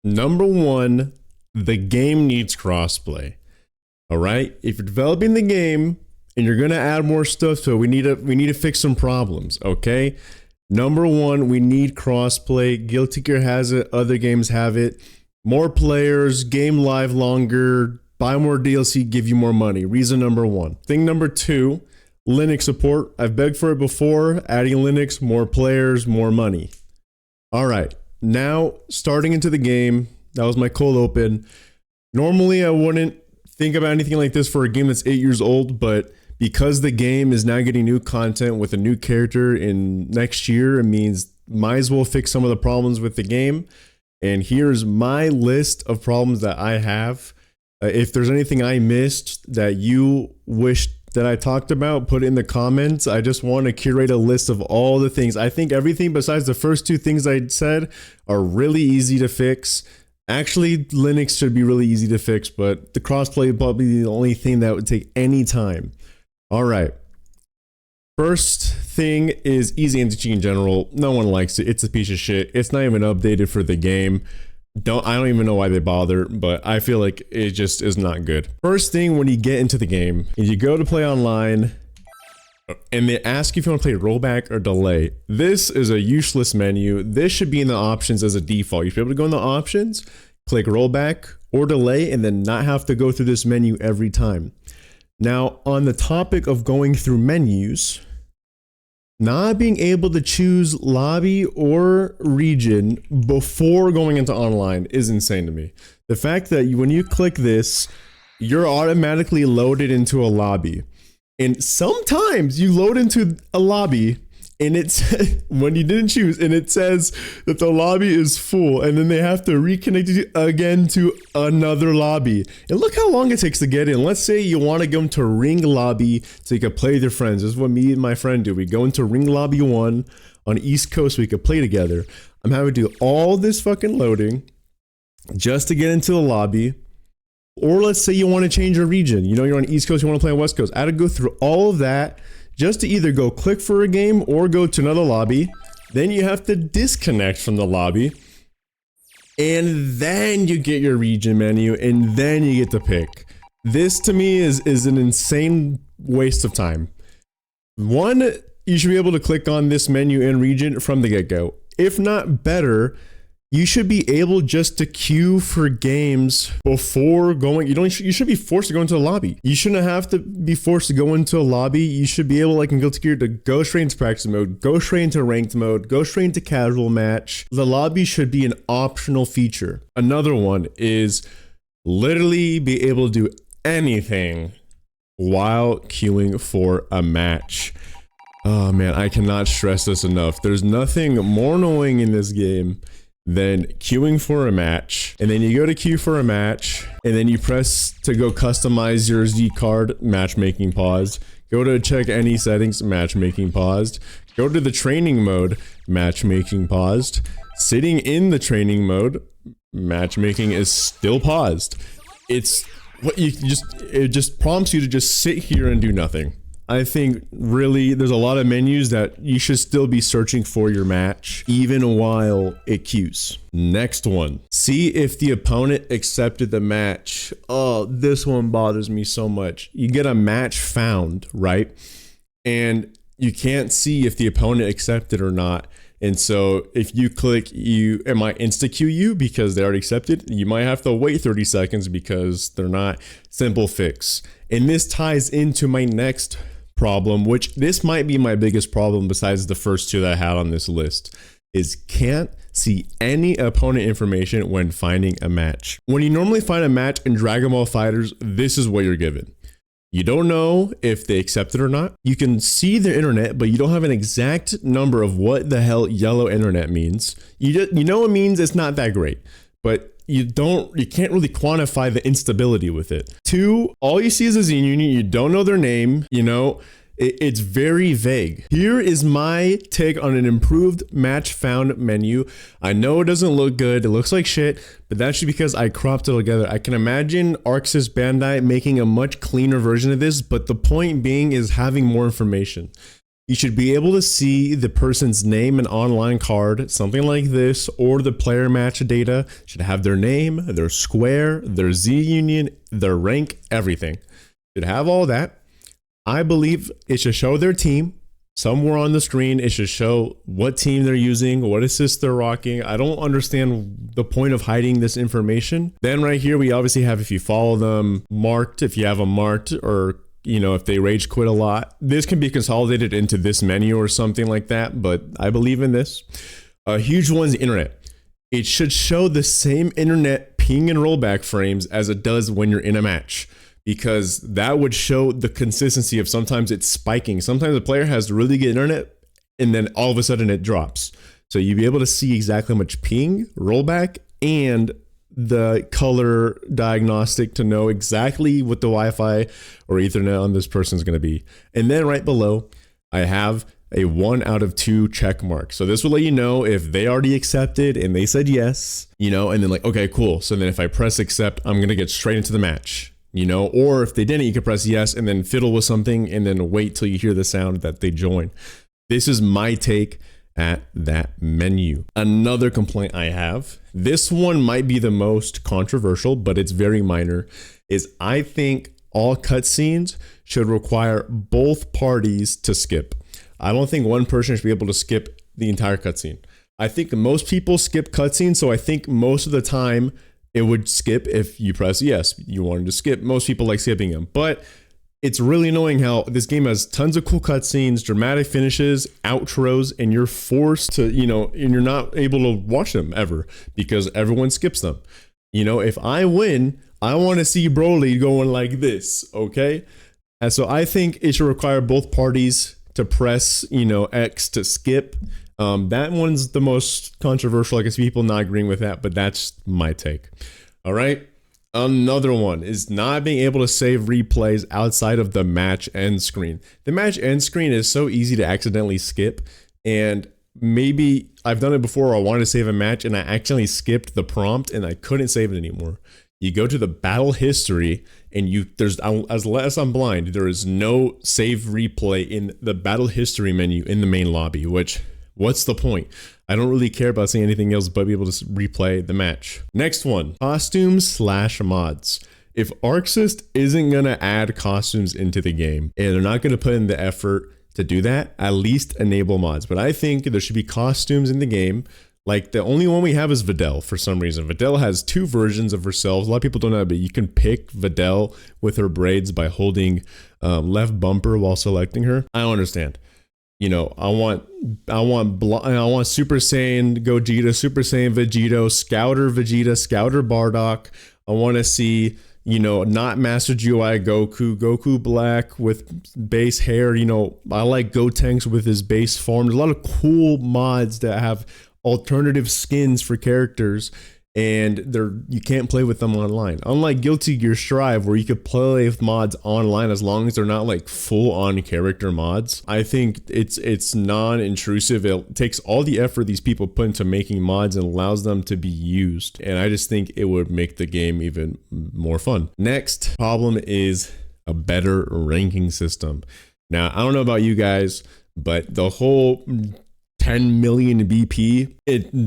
Number one, the game needs crossplay. All right. If you're developing the game and you're gonna add more stuff to it, we need to fix some problems. Okay. Number one, we need crossplay. Guilty Gear has it. Other games have it. More players, game live longer, buy more DLC, give you more money. Reason number one. Thing number two, Linux support. I've begged for it before. Adding Linux, more players, more money. All right. Now, starting into the game, that was my cold open. Normally, I wouldn't think about anything like this for a game that's 8 years old, but because the game is now getting new content with a new character in next year, it means might as well fix some of the problems with the game. And here's my list of problems that I have. If there's anything I missed that you wish that I talked about, put it in the comments. I just want to curate a list of all the things. I think everything besides the first two things I said are really easy to fix. Actually, Linux should be really easy to fix, but the crossplay is probably the only thing that would take any time. All right. First thing is easy anti-cheat in general. No one likes it. It's a piece of shit. It's not even updated for the game. I don't even know why they bother, but I feel like it just is not good. First thing when you get into the game, you go to play online and they ask you if you want to play rollback or delay. This is a useless menu. This should be in the options as a default. You should be able to go in the options, click rollback or delay, and then not have to go through this menu every time. Now, on the topic of going through menus, not being able to choose lobby or region before going into online is insane to me. The fact that when you click this, you're automatically loaded into a lobby. And sometimes you load into a lobby and it's when you didn't choose and it says that the lobby is full and then they have to reconnect you again to another lobby. And look how long it takes to get in. Let's say you want to go into ring lobby so you can play with your friends. This is what me and my friend do. We go into ring lobby 1 on East Coast so we could play together. I'm having to do all this fucking loading just to get into the lobby. Or let's say you want to change your region. You know, you're on East Coast, you want to play on West Coast. I had to go through all of that just to either go click for a game or go to another lobby. Then you have to disconnect from the lobby. And then you get your region menu and then you get to pick. This to me is an insane waste of time. One, you should be able to click on this menu and region from the get-go. If not better, you should be able just to queue for games before going. You should be forced to go into a lobby. You shouldn't have to be forced to go into a lobby. You should be able, like in Guilty Gear, to go straight into practice mode, go straight into ranked mode, go straight into casual match. The lobby should be an optional feature. Another one is literally be able to do anything while queuing for a match. Oh man, I cannot stress this enough. There's nothing more annoying in this game than queuing for a match, and then you go to queue for a match, and then you press to go customize your Z card, matchmaking paused. Go to check any settings, matchmaking paused. Go to the training mode, matchmaking paused. Sitting in the training mode, matchmaking is still paused. It's what it just prompts you to just sit here and do nothing. I think really there's a lot of menus that you should still be searching for your match even while it queues. Next one, see if the opponent accepted the match. Oh, this one bothers me so much. You get a match found, right? And you can't see if the opponent accepted or not. And so if you click it might insta queue you because they already accepted. You might have to wait 30 seconds because they're not. Simple fix. And this ties into my next problem, which this might be my biggest problem besides the first two that I had on this list, is can't see any opponent information when finding a match. When you normally find a match in Dragon Ball FighterZ, this is what you're given. You don't know if they accept it or not. You can see their internet, but you don't have an exact number of what the hell yellow internet means. You know it means it's not that great, but you can't really quantify the instability with it. 2, all you see is a Zine Union. You don't know their name. You know, it's very vague. Here is my take on an improved match found menu. I know it doesn't look good. It looks like shit, but that's just because I cropped it together. I can imagine Arxis Bandai making a much cleaner version of this, but the point being is having more information. you should be able to see the person's name and online card, something like this, or the player match data should have their name, their square, their Z union, their rank, everything. Should have all that. I believe it should show their team somewhere on the screen. It should show what team they're using, what assists they're rocking. I don't understand the point of hiding this information. Then right here, we obviously have if you follow them marked, if you have them marked, or if they rage quit a lot. This can be consolidated into this menu or something like that, but I believe in this. A huge one's internet. It should show the same internet ping and rollback frames as it does when you're in a match, because that would show the consistency of sometimes it's spiking. Sometimes the player has really good internet and then all of a sudden it drops. So you'd be able to see exactly how much ping, rollback, and the color diagnostic to know exactly what the Wi-Fi or Ethernet on this person is going to be. And then right below, I have a 1 out of 2 check mark. So this will let you know if they already accepted and they said yes, and then like, okay, cool. So then if I press accept, I'm going to get straight into the match, or if they didn't, you can press yes and then fiddle with something and then wait till you hear the sound that they join. This is my take at that menu. Another complaint I have, this one might be the most controversial, but it's very minor, is I think all cutscenes should require both parties to skip. I don't think one person should be able to skip the entire cutscene. I think most people skip cutscenes, so I think most of the time it would skip if you press yes, you wanted to skip. Most people like skipping them, but it's really annoying how this game has tons of cool cutscenes, dramatic finishes, outros, and you're forced to, and you're not able to watch them ever because everyone skips them. If I win, I want to see Broly going like this, okay? And so I think it should require both parties to press, X to skip. That one's the most controversial. I guess people not agreeing with that, but that's my take. All right. Another one is not being able to save replays outside of the match end screen. The match end screen is so easy to accidentally skip, and maybe I've done it before. I wanted to save a match and I accidentally skipped the prompt and I couldn't save it anymore. You go to the battle history and as I'm blind, there is no save replay in the battle history menu in the main lobby, which what's the point? I don't really care about seeing anything else but be able to replay the match. Next one, costumes/mods. If ArcSys isn't going to add costumes into the game and they're not going to put in the effort to do that, at least enable mods. But I think there should be costumes in the game. Like the only one we have is Videl for some reason. Videl has 2 versions of herself. A lot of people don't know, but you can pick Videl with her braids by holding left bumper while selecting her. I don't understand. I want Super Saiyan Gogeta, Super Saiyan Vegito, Scouter Vegeta, Scouter Bardock. I want to see, not Master GUI Goku black with base hair. I like Gotenks with his base form. There's a lot of cool mods that have alternative skins for characters, and you can't play with them online. Unlike Guilty Gear Strive, where you could play with mods online as long as they're not like full-on character mods. I think it's non-intrusive. It takes all the effort these people put into making mods and allows them to be used. And I just think it would make the game even more fun. Next problem is a better ranking system. Now, I don't know about you guys, but the whole 10 million BP,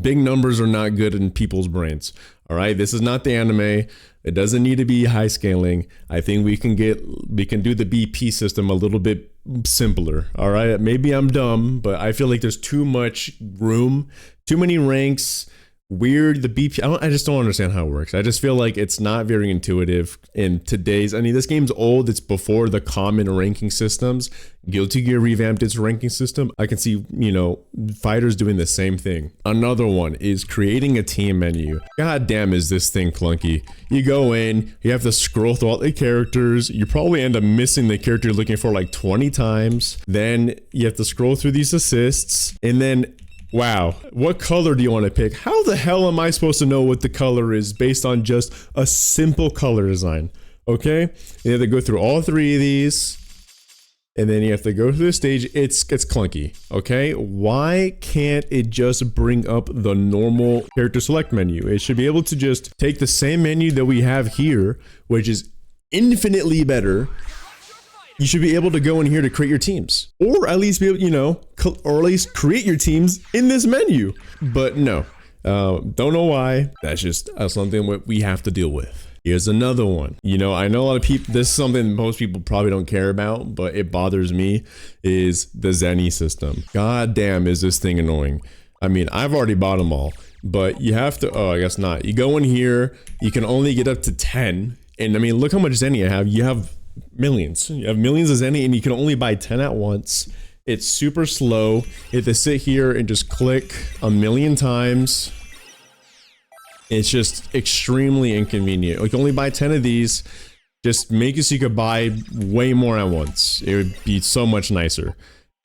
big numbers are not good in people's brains. All right, this is not the anime. It doesn't need to be high scaling. I think we can do the BP system a little bit simpler. All right, maybe I'm dumb, but I feel like there's too much room, too many ranks. Weird, the BP, I just don't understand how it works. I just feel like it's not very intuitive in today's, this game's old. It's before the common ranking systems. Guilty Gear revamped its ranking system. I can see, fighters doing the same thing. Another one is creating a team menu. God damn, is this thing clunky. You go in, you have to scroll through all the characters. You probably end up missing the character you're looking for like 20 times. Then you have to scroll through these assists, and then wow, what color do you want to pick? How the hell am I supposed to know what the color is based on just a simple color design? Okay, you have to go through all 3 of these, and then you have to go through the stage. It's clunky. Okay, why can't it just bring up the normal character select menu? It should be able to just take the same menu that we have here, which is infinitely better, you should be able to go in here to create your teams, or at least be able, you know, or at least create your teams in this menu. But no, don't know why. That's just something we have to deal with. Here's another one. You know, I know a lot of people, this is something most people probably don't care about, but it bothers me, is the Zenny system. God damn, is this thing annoying. I mean, I've already bought them all, but you have to, oh, I guess not. You go in here, you can only get up to 10. And I mean, look how much Zenny I have. You have millions. You have millions of Zenny and you can only buy 10 at once. It's super slow. You have to sit here and just click a million times. It's just extremely inconvenient. You can only buy 10 of these. Just make it so you could buy way more at once. It would be so much nicer.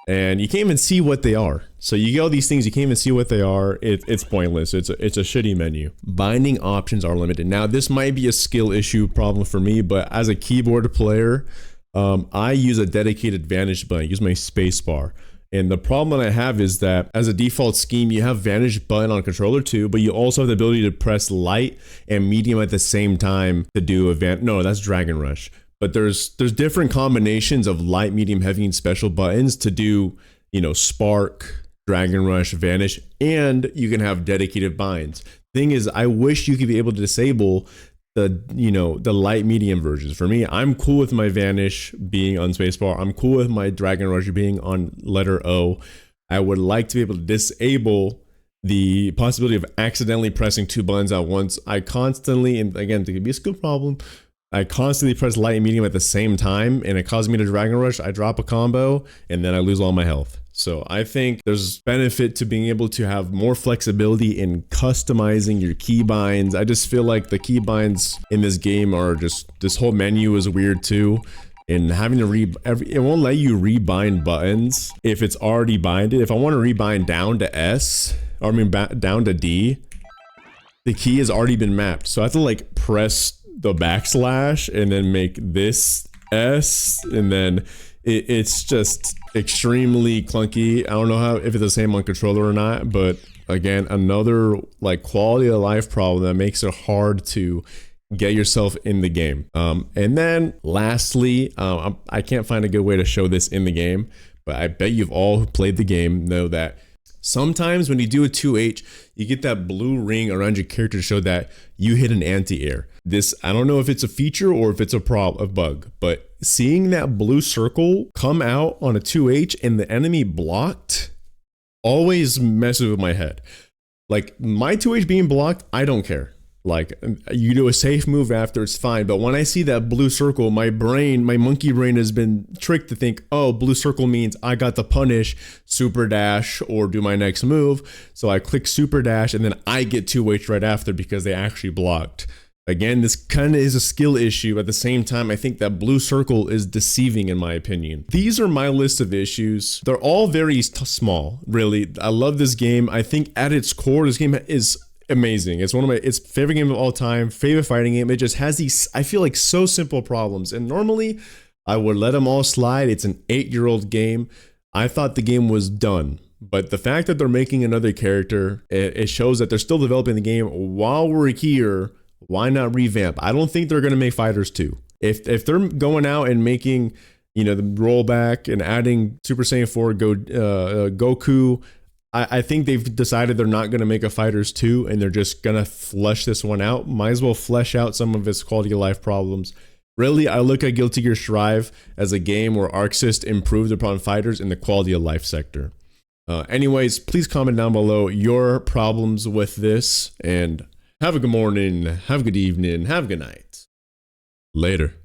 And you can't even see what they are. So you get all these things, you can't even see what they are. It's pointless. It's a shitty menu. Binding options are limited. Now, this might be a skill issue problem for me, but as a keyboard player, I use a dedicated Vanish button. I use my space bar. And the problem that I have is that as a default scheme, you have Vanish button on controller too, but you also have the ability to press light and medium at the same time to do a no, that's Dragon Rush. But there's different combinations of light, medium, heavy, and special buttons to do, you know, Spark, Dragon Rush, Vanish, and you can have dedicated binds. Thing is, I wish you could be able to disable the, you know, the light, medium versions. For me, I'm cool with my Vanish being on spacebar. I'm cool with my Dragon Rush being on letter O. I would like to be able to disable the possibility of accidentally pressing two buttons at once. I constantly, and again, it could be a skill problem, I constantly press light and medium at the same time, and it causes me to Dragon Rush. I drop a combo, and then I lose all my health. So I think there's benefit to being able to have more flexibility in customizing your keybinds. I just feel like the keybinds in this game are just, this whole menu is weird too. And having to it won't let you rebind buttons if it's already binded. If I want to rebind down to S, or I mean down to D, the key has already been mapped. So I have to like press the backslash and then make this S, and then it's just extremely clunky. I don't know if it's the same on controller or not, but again, another like quality of life problem that makes it hard to get yourself in the game. And then lastly, I can't find a good way to show this in the game, but I bet you've all played the game know that sometimes when you do a 2H, you get that blue ring around your character to show that you hit an anti-air. This, I don't know if it's a feature or if it's a bug, but seeing that blue circle come out on a 2H and the enemy blocked always messes with my head. Like my 2H being blocked, I don't care. Like you do a safe move after, it's fine. But when I see that blue circle, my monkey brain has been tricked to think, oh, blue circle means I got to punish super dash or do my next move. So I click super dash and then I get 2H right after because they actually blocked. Again, this kind of is a skill issue. At the same time, I think that blue circle is deceiving in my opinion. These are my list of issues. They're all very small, really. I love this game. I think at its core, this game is amazing. It's one of my favorite game of all time, favorite fighting game. It just has these, I feel like, so simple problems. And normally I would let them all slide. It's an 8-year-old game. I thought the game was done. But the fact that they're making another character, it shows that they're still developing the game. While we're here, why not revamp? I don't think they're going to make Fighters 2. If they're going out and making, you know, the rollback and adding Super Saiyan 4 Goku, I think they've decided they're not going to make a Fighters 2 and they're just going to flesh this one out. Might as well flesh out some of its quality of life problems. Really, I look at Guilty Gear Strive as a game where Arc Sys improved upon Fighters in the quality of life sector. Anyways, please comment down below your problems with this, and have a good morning, have a good evening, have a good night. Later.